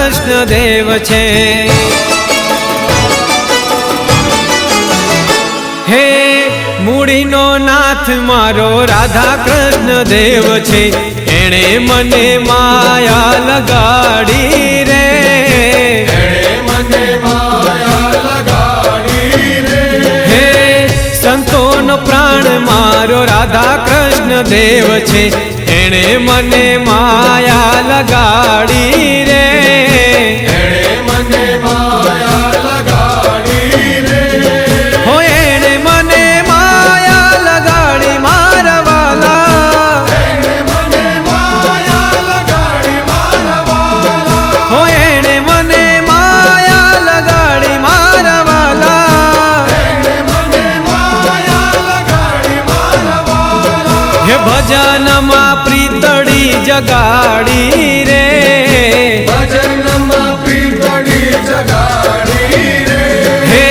કૃષ્ણ દેવ છે। હે મૂડીનો નાથ મારો રાધા કૃષ્ણ દેવ છે, એણે મને માયા લગાડી રે, એણે મને માયા લગાડી રે। હે સંતોનો પ્રાણ મારો રાધા કૃષ્ણ દેવ છે, એણે મને માયા લગાડી રે, એણે મને માયા લગાડી રે। હો એણે મને માયા લગાડી મારા વાલા, એણે મને માયા લગાડી મારા વાલા, હો એણે મને માયા લગાડી મારા વાલા, એણે મને માયા લગાડી મારા વાલા। હે ભજનમાં પ્રીતડી જગાડી રે, ભજનમાં પ્રીતડી જગાડી રે। હે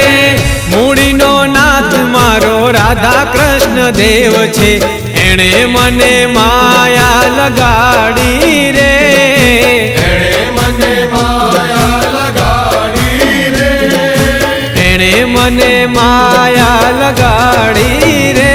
મૂડીનો નાથ મારો રાધા કૃષ્ણ દેવ છે, એણે મને માયા લગાડી રે, એણે મને માયા લગાડી રે। એણે મને માયા લગાડી રે।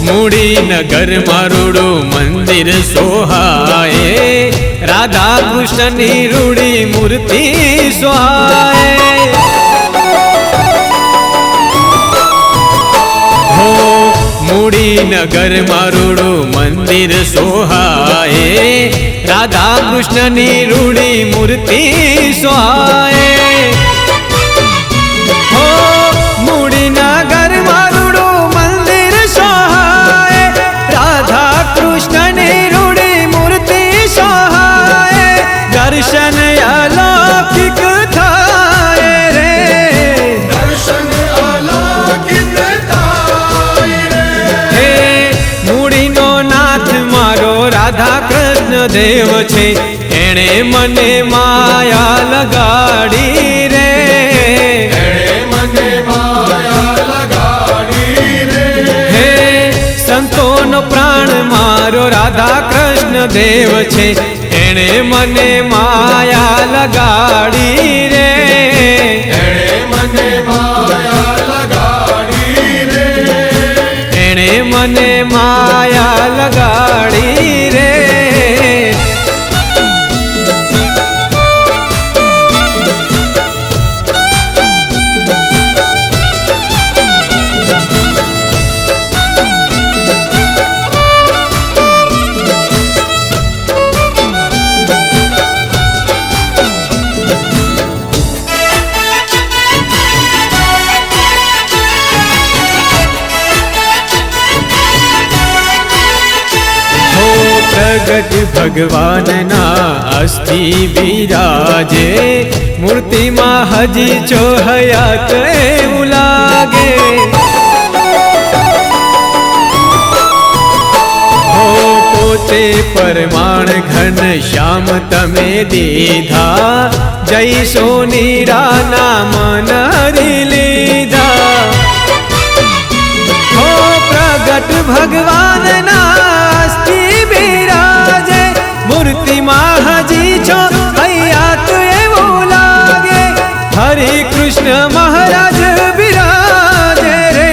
મૂડી નગર મારુડું મંદિર સોહાય, રાધા કૃષ્ણની રૂડી મૂર્તિ સોહાય। હો મૂડી નગર મારુડું મંદિર સોહાય, રાધા કૃષ્ણની રૂડી મૂર્તિ સોહાય। હો મૂડી નગર મારુડું મંદિર સોહાય, રાધા કૃષ્ણની રૂડી મૂર્તિ સોહાય, દર્શન અલૌકિક થાય રે, દર્શન અલૌકિક થાય રે। હે મૂડીનો નાથ મારો રાધા કૃષ્ણ દેવ છે, એણે મને માયા લગાડી રે, એણે મને માયા લગાડી રે। હે સંતોનો પ્રાણ મારો રાધા કૃષ્ણ દેવ છે, એણે મને માયા લગાડી રે, એણે મને માયા લગાડી રે। એણે મને માયા લગાડી રે। પ્રગટ ભગવાનના અસ્થિ બિરાજે, મૂર્તિમાં હજી છો હયાત એવું લાગે। હો પોતે પરમાણ ઘન શ્યામ તમે દીધા, જય સોનીરા નામ નરી લીધા। હો પ્રગટ ભગવાનના અસ્થિ બિરાજે, મૂર્તિમાં હજી છો હયાત એવું લાગે, હરે કૃષ્ણ મહારાજ બિરાજે રે,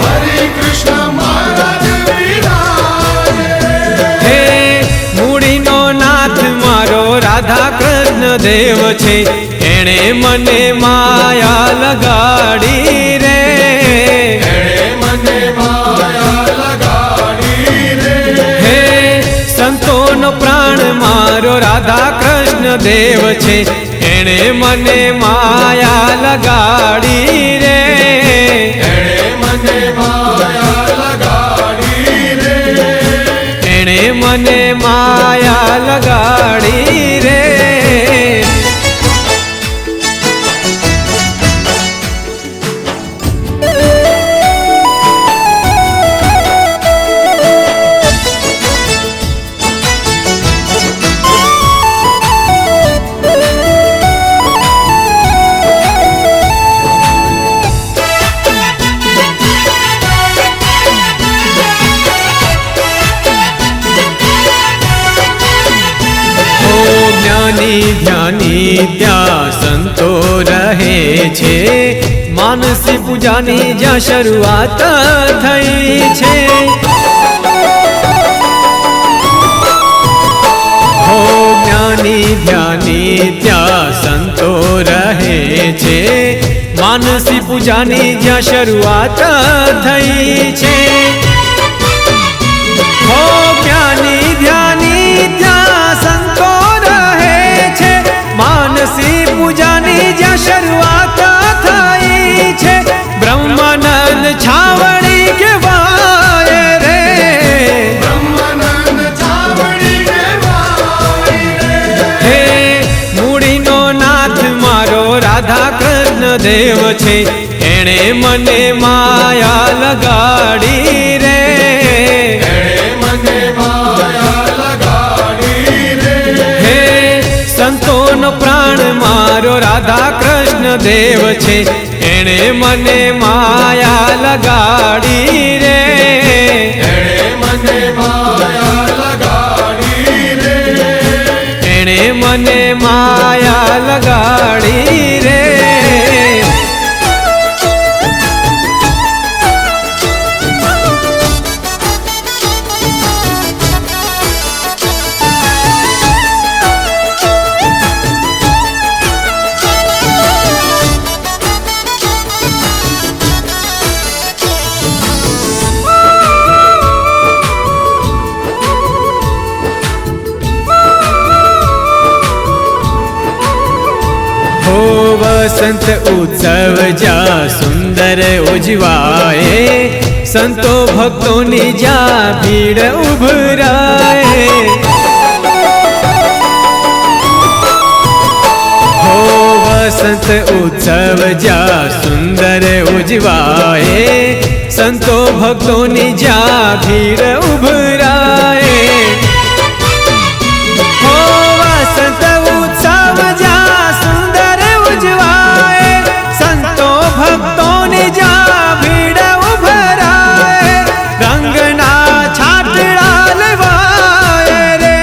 હરે કૃષ્ણ મહારાજ બિરાજે રે। હે મૂડીનો નાથ મારો રાધા કૃષ્ણ દેવ છે, એણે મને માયા લગાડી રે, એણે મને માયા લગાડી રે। હે સંતોનો પ્રાણ મારો રાધા કૃષ્ણ દેવ છે, એણે મને માયા લગાડી રે, એણે મને માયા લગાડી રે। એણે મને માયા લગાડી રે। રહે છે, માનસી પૂજાની જ્યાં શરૂઆત થઈ છે। હો જ્ઞાની ધ્યાની ત્યાં સંતો રહે છે, માનસી પૂજાની જ્યાં શરૂઆત થઈ છે। હો જ્ઞાની ધ્યાની ત્યાં સંતો રહે છે, માનસી પૂજાની જ્યાં શરૂઆત થઈ છે। બ્રહ્માનંદ છાવણી કહેવાય રે, બ્રહ્માનંદ છાવણી કહેવાય રે। હે મૂડીનો નાથ મારો રાધા કૃષ્ણ દેવ છે, એણે મને માયા લગાડી રે। એણે મને માયા લગાડી રે। હે સંતોનો પ્રાણ મારો રાધા કૃષ્ણ દેવ છે, એણે મને માયા લગાડી રે। એણે મને માયા લગાડી રે। એણે મને માયા લગાડી રે। हो वसंत उत्सव जा सुंदर उजवाए, संतो भक्तों नी जा भीड़ उभराए। हो वसंत उत्सव जा सुंदर उजवाए, संतो भक्तों नी जा भीड़ उभराए। हो वसंत उत्सव जा सुंदर उजवाए, संतो भक्तों ने जा भीड़ उभराए। रंगना छाटड़ा लवाए रे,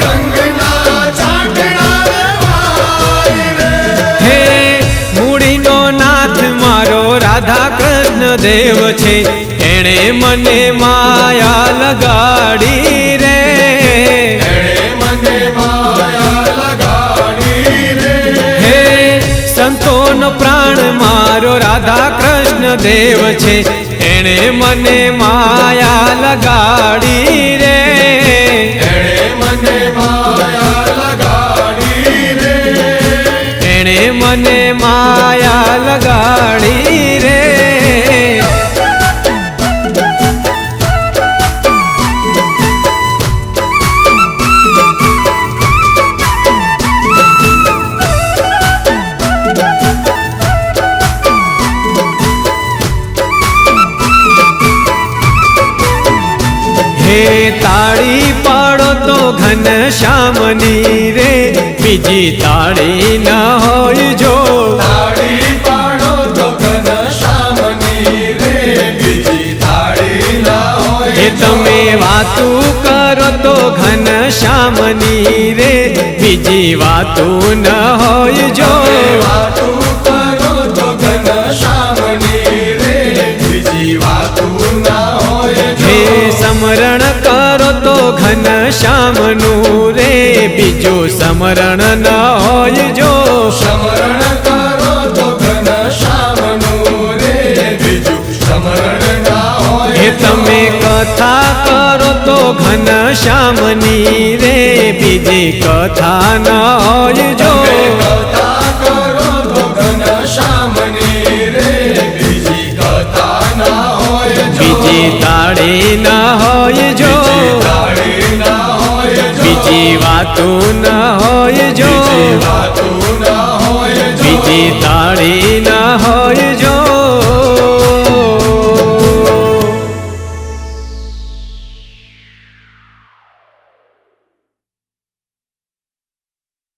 રંગના છાટડા લેવાય રે। हे મૂડીનો નાથ મારો રાધા કૃષ્ણ દેવ છે, એણે મને માયા લગાડી રે। એણે મને માયા લગાડી રે। હે સંતોનો પ્રાણ મારો રાધા કૃષ્ણ દેવ છે, એણે મને માયા લગાડી રે। એણે મને માયા લગાડી રે। એણે મને માયા લગાડી રે। हे ताड़ी पाड़ो तो घन श्यामनी रे, बीजी ताड़ी न होय जो। તાળી પાડો તો ઘનશ્યામની રે, બીજી તાળી ના હોય हे तमे वातू करो तो घन श्यामनी रे, बीजी वातू न होय जो। વાતું કરો તો ઘનશ્યામની રે, બીજી વાતું ના હોય જો। हे समरण करो तो घन श्यामनु रे, बीजो समरण न होय जो। સમરણ કરો તો ઘનશ્યામનું રે, બીજું સમરણ ના હોય हे જો। तमे कथा करो तो घन श्यामनी रे, बीजी कथा न होय जो। તમે કથા